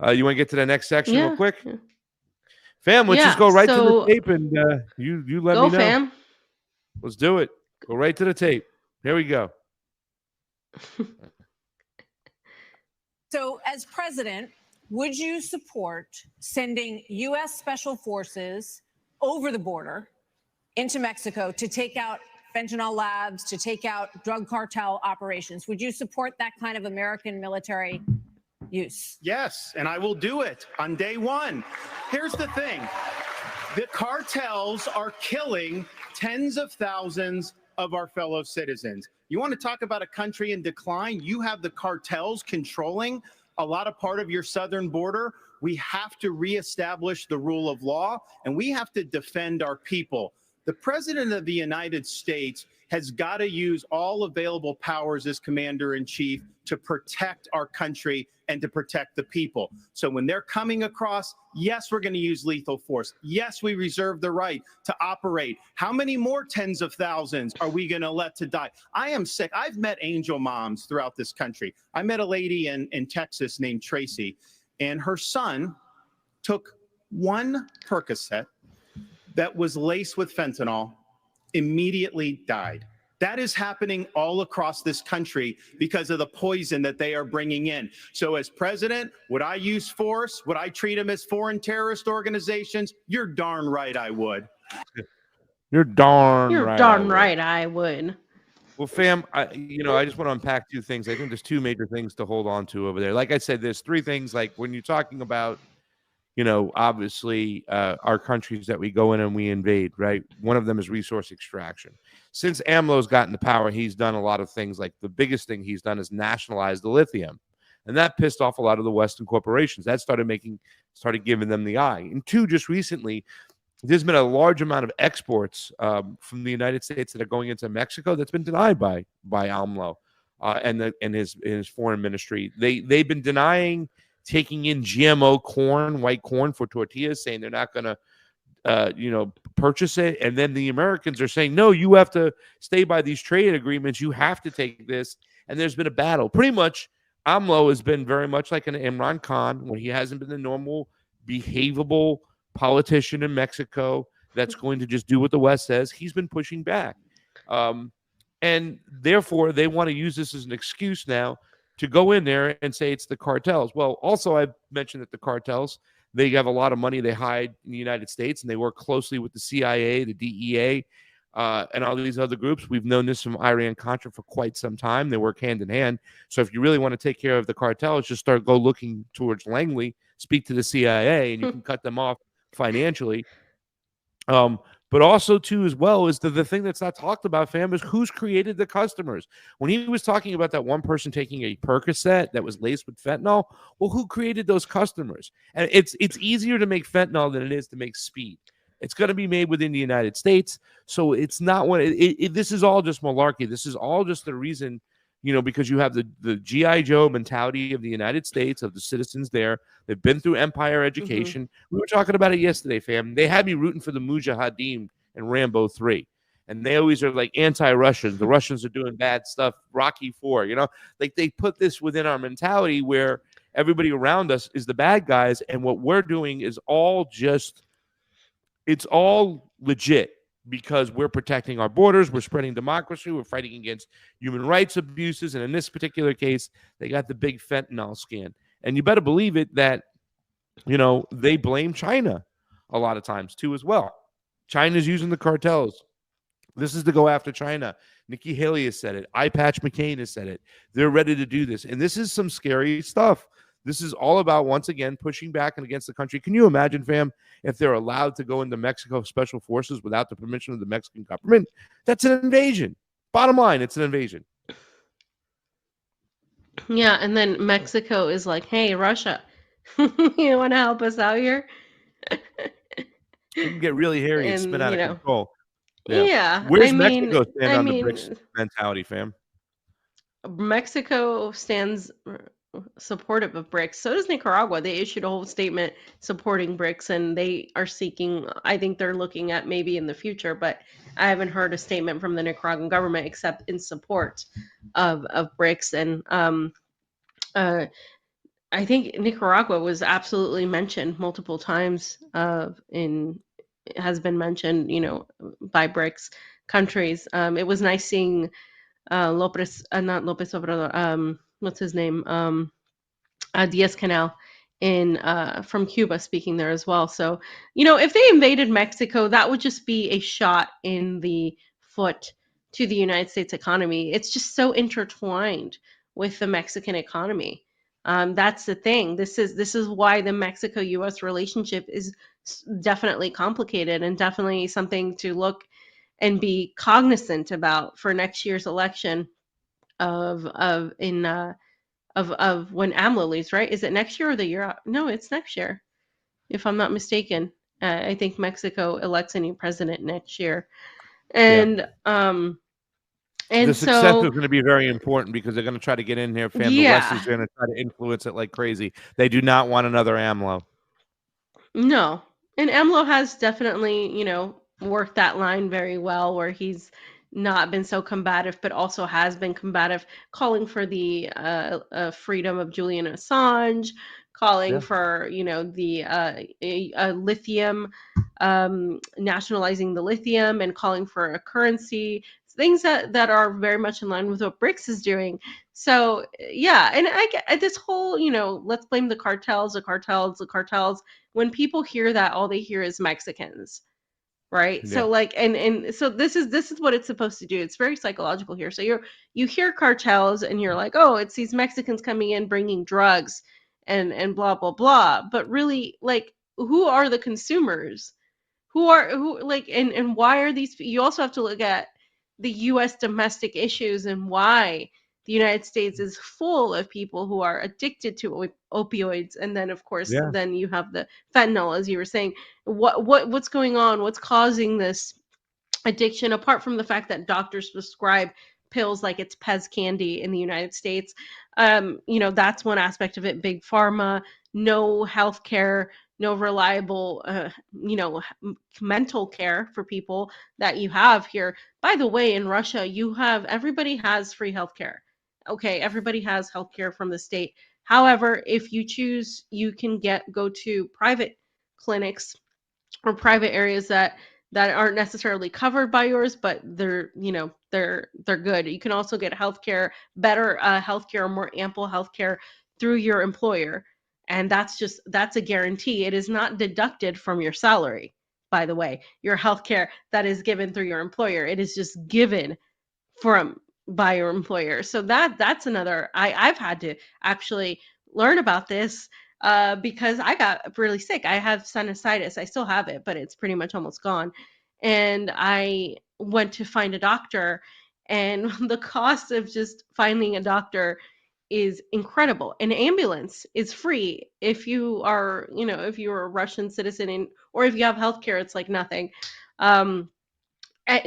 You want to get to the next section real Yeah. quick? Fam, let's just Yeah. go right to the So tape and you let me go, know. fam. Let's do it. Go right to the tape. Here we go. So, as president, would you support sending U.S. Special Forces over the border into Mexico to take out fentanyl labs, to take out drug cartel operations? Would you support that kind of American military use? Yes, and I will do it on day one. Here's the thing. The cartels are killing tens of thousands of our fellow citizens. You want to talk about a country in decline? You have the cartels controlling a lot of part of your southern border. We have to reestablish the rule of law, and we have to defend our people. The President of the United States has got to use all available powers as commander-in-chief to protect our country and to protect the people. So when they're coming across, yes, we're going to use lethal force. Yes, we reserve the right to operate. How many more tens of thousands are we going to let to die? I am sick. I've met angel moms throughout this country. I met a lady in Texas named Tracy, and her son took one Percocet that was laced with fentanyl, immediately died. That is happening all across this country because of the poison that they are bringing in. So as president, would I use force? Would I treat them as foreign terrorist organizations? You're darn right I would. You're darn You're right. darn right I would. Well, fam, I just want to unpack two things. I think there's two major things to hold on to over there. Like I said, there's three things. Like when you're talking about, obviously our countries that we go in and we invade, right? One of them is resource extraction. Since AMLO's gotten to power, he's done a lot of things. Like the biggest thing he's done is nationalize the lithium. And that pissed off a lot of the Western corporations. That started giving them the eye. And two, just recently, there's been a large amount of exports from the United States that are going into Mexico that's been denied by AMLO and his foreign ministry. They've been denying taking in GMO corn, white corn for tortillas, saying they're not going to, purchase it. And then the Americans are saying, no, you have to stay by these trade agreements. You have to take this. And there's been a battle. Pretty much, AMLO has been very much like an Imran Khan, when he hasn't been the normal, behavable politician in Mexico that's going to just do what the West says. He's been pushing back. And therefore, they want to use this as an excuse now to go in there and say it's the cartels. Well, also, I've mentioned that the cartels, they have a lot of money they hide in the United States, and they work closely with the CIA, the DEA, and all these other groups. We've known this from Iran-Contra for quite some time. They work hand in hand. So if you really want to take care of the cartels, just go looking towards Langley, speak to the CIA, and you can cut them off financially. But also, too, as well, is the thing that's not talked about, fam, is who's created the customers. When he was talking about that one person taking a Percocet that was laced with fentanyl, well, who created those customers? And it's easier to make fentanyl than it is to make speed. It's going to be made within the United States. So it's not what this is all just malarkey. This is all just the reason, because you have the G.I. Joe mentality of the United States, of the citizens there. They've been through empire education. Mm-hmm. We were talking about it yesterday, fam. They had me rooting for the Mujahideen in Rambo 3. And they always are like anti-Russians. The Russians are doing bad stuff. Rocky 4, like they put this within our mentality where everybody around us is the bad guys. And what we're doing is it's all legit because we're protecting our borders. We're spreading democracy. We're fighting against human rights abuses. And in this particular case, they got the big fentanyl scan. And you better believe it that, they blame China a lot of times too as well. China's using the cartels. This is to go after China. Nikki Haley has said it. Eye Patch McCain has said it. They're ready to do this. And this is some scary stuff. This is all about, once again, pushing back and against the country. Can you imagine, fam, if they're allowed to go into Mexico Special Forces without the permission of the Mexican government? That's an invasion. Bottom line, it's an invasion. Yeah, and then Mexico is like, hey, Russia, you want to help us out here? You can get really hairy and spin out of control. Yeah. Where's Mexico stand on the BRICS mentality, fam? Mexico stands supportive of BRICS. So does Nicaragua. They issued a whole statement supporting BRICS, and they are seeking, I think they're looking at maybe in the future, but I haven't heard a statement from the Nicaraguan government except in support of BRICS. And I think Nicaragua was absolutely mentioned multiple times. Has been mentioned, by BRICS countries. It was nice seeing not Lopez Obrador. What's his name? Diaz Canal in from Cuba speaking there as well. So, if they invaded Mexico, that would just be a shot in the foot to the United States economy. It's just so intertwined with the Mexican economy. That's the thing. This is why the Mexico-U.S. relationship is definitely complicated and definitely something to look and be cognizant about for next year's election of when AMLO leaves, right? Is it next year or the year? No, it's next year, if I'm not mistaken. I think Mexico elects a new president next year, Yeah. and The success is so going to be very important because they're going to try to get in here, fam. The West is yeah, going to try to influence it like crazy. They do not want another AMLO. no, and AMLO has definitely worked that line very well, where he's not been so combative, but also has been combative, calling for the freedom of Julian Assange, calling Yeah. for the lithium, nationalizing the lithium, and calling for a currency, things that are very much in line with what BRICS is doing. So yeah, and I get this whole let's blame the cartels, the cartels, the cartels. When people hear that, all they hear is Mexicans, right? Yeah. So like, and so this is what it's supposed to do. It's very psychological here. So you hear cartels and you're like, oh, it's these Mexicans coming in bringing drugs and blah blah blah. But really, like, who are the consumers? Who like, and why are these? You also have to look at the U.S. domestic issues and why the United States is full of people who are addicted to opioids, and then of course Yeah. then you have the fentanyl, as you were saying. What's going on? What's causing this addiction, apart from the fact that doctors prescribe pills like it's Pez candy in the United States? That's one aspect of it. Big pharma, no health care, no reliable mental care for people that you have here. By the way, in Russia, everybody has free health care. Okay, everybody has health care from the state. However, if you choose, you can go to private clinics or private areas that aren't necessarily covered by yours, but they're good. You can also get healthcare, better healthcare, more ample healthcare through your employer, and that's a guarantee. It is not deducted from your salary, by the way. Your healthcare that is given through your employer, it is just given from by your employer. So that's another. I've had to actually learn about this because I got really sick. I have sinusitis. I still have it, but it's pretty much almost gone. And I went to find a doctor, and the cost of just finding a doctor is incredible. An ambulance is free if you are, if you're a Russian citizen, or if you have healthcare, it's like nothing. Um,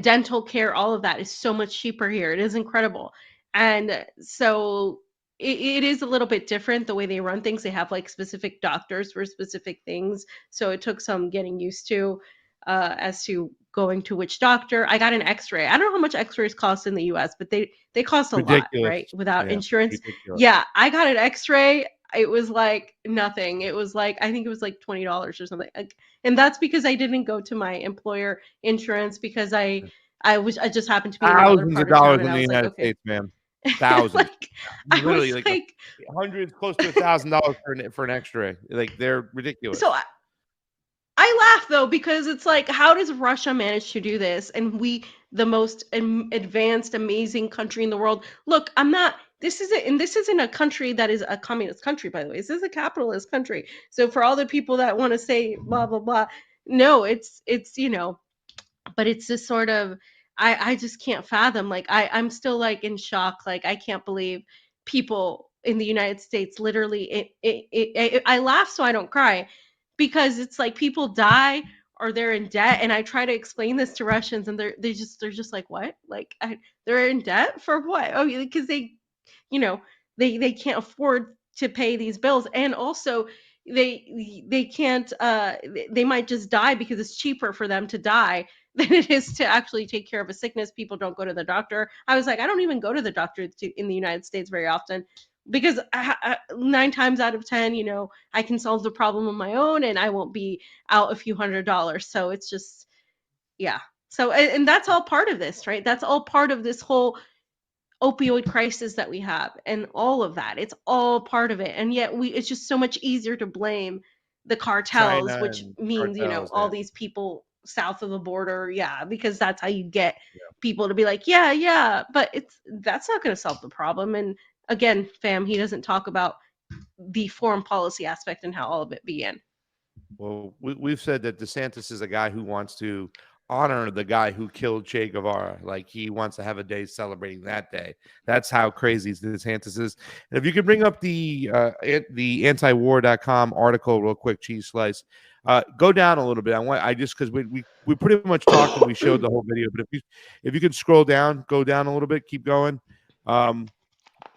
Dental care, all of that is so much cheaper here. It is incredible. And so it is a little bit different the way they run things. They have like specific doctors for specific things. So it took some getting used to as to going to which doctor. I got an x-ray. I don't know how much x-rays cost in the US, but they cost a lot, Ridiculous. right? Without Yeah. insurance. Ridiculous. Yeah, I got an x-ray. It was like nothing. It was like, I think it was like $20 or something. And that's because I didn't go to my employer insurance, because I just happened to be in another Thousands part of of town, dollars and in I the was like, United okay. States, man. Thousands. Like, I Literally, was like like, hundreds, close to $1,000 for an X-ray. Like, they're ridiculous. so I laugh though, because it's like, how does Russia manage to do this? And we, the most advanced, amazing country in the world. Look, I'm not. This isn't a country that is a communist country, by the way. This is a capitalist country. So for all the people that want to say blah blah blah, no, it's but it's this sort of, I just can't fathom. Like I'm still like in shock. Like I can't believe people in the United States literally. I laugh so I don't cry, because it's like people die or they're in debt, and I try to explain this to Russians, and they're just like, what? Like they're in debt for what? Oh, because you know they can't afford to pay these bills, and also they can't they might just die because it's cheaper for them to die than it is to actually take care of a sickness. People don't go to the doctor. I was like, I don't even go to the doctor in the United States very often. because 9 times out of 10, I can solve the problem on my own and I won't be out a few $100s. So it's just, yeah. So, and that's all part of this, right? That's all part of this whole opioid crisis that we have and all of that. It's all part of it. And yet it's just so much easier to blame the cartels, China which and means, cartels, all yeah. these people south of the border. Yeah, because that's how you get people to be like, yeah, but that's not going to solve the problem. And again, fam, he doesn't talk about the foreign policy aspect and how all of it began. Well, we've said that DeSantis is a guy who wants to honor the guy who killed Che Guevara. Like, he wants to have a day celebrating that day. That's how crazy DeSantis is. And if you could bring up the antiwar.com article real quick, cheese slice, go down a little bit. Because we pretty much talked and we showed the whole video. But if you could scroll down, go down a little bit, keep going.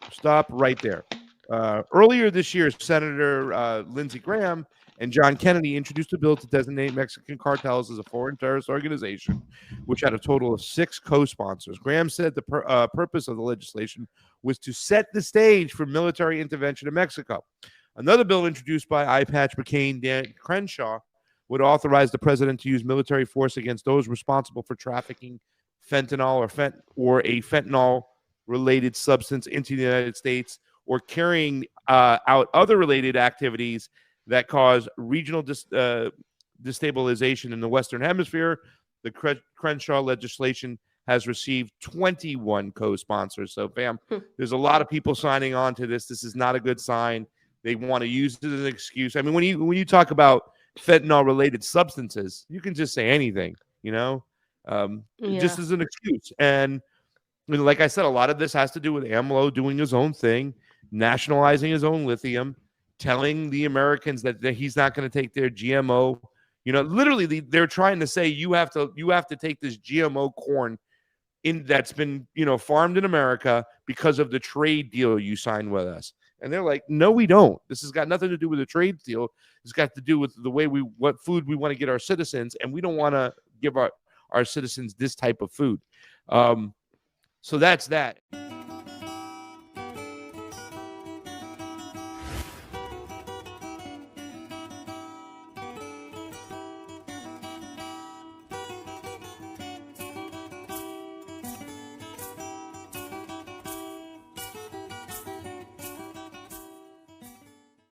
Stop right there. Earlier this year, Senator Lindsey Graham and John Kennedy introduced a bill to designate Mexican cartels as a foreign terrorist organization, which had a total of 6 co-sponsors. Graham said the purpose of the legislation was to set the stage for military intervention in Mexico. Another bill introduced by Eye Patch McCain Dan Crenshaw would authorize the president to use military force against those responsible for trafficking fentanyl or a fentanyl-related substance into the United States, or carrying out other related activities that cause regional destabilization in the Western Hemisphere. The Crenshaw legislation has received 21 co-sponsors. So, fam, there's a lot of people signing on to this. This is not a good sign. They want to use it as an excuse. I mean, when you talk about fentanyl-related substances, you can just say anything, just as an excuse. And like I said, a lot of this has to do with AMLO doing his own thing, nationalizing his own lithium, telling the Americans that he's not going to take their GMO. Literally, they're trying to say you have to take this GMO corn that's been farmed in America because of the trade deal you signed with us. And they're like, no, we don't. This has got nothing to do with the trade deal. It's got to do with the way what food we want to get our citizens, and we don't want to give our citizens this type of food. So that's that.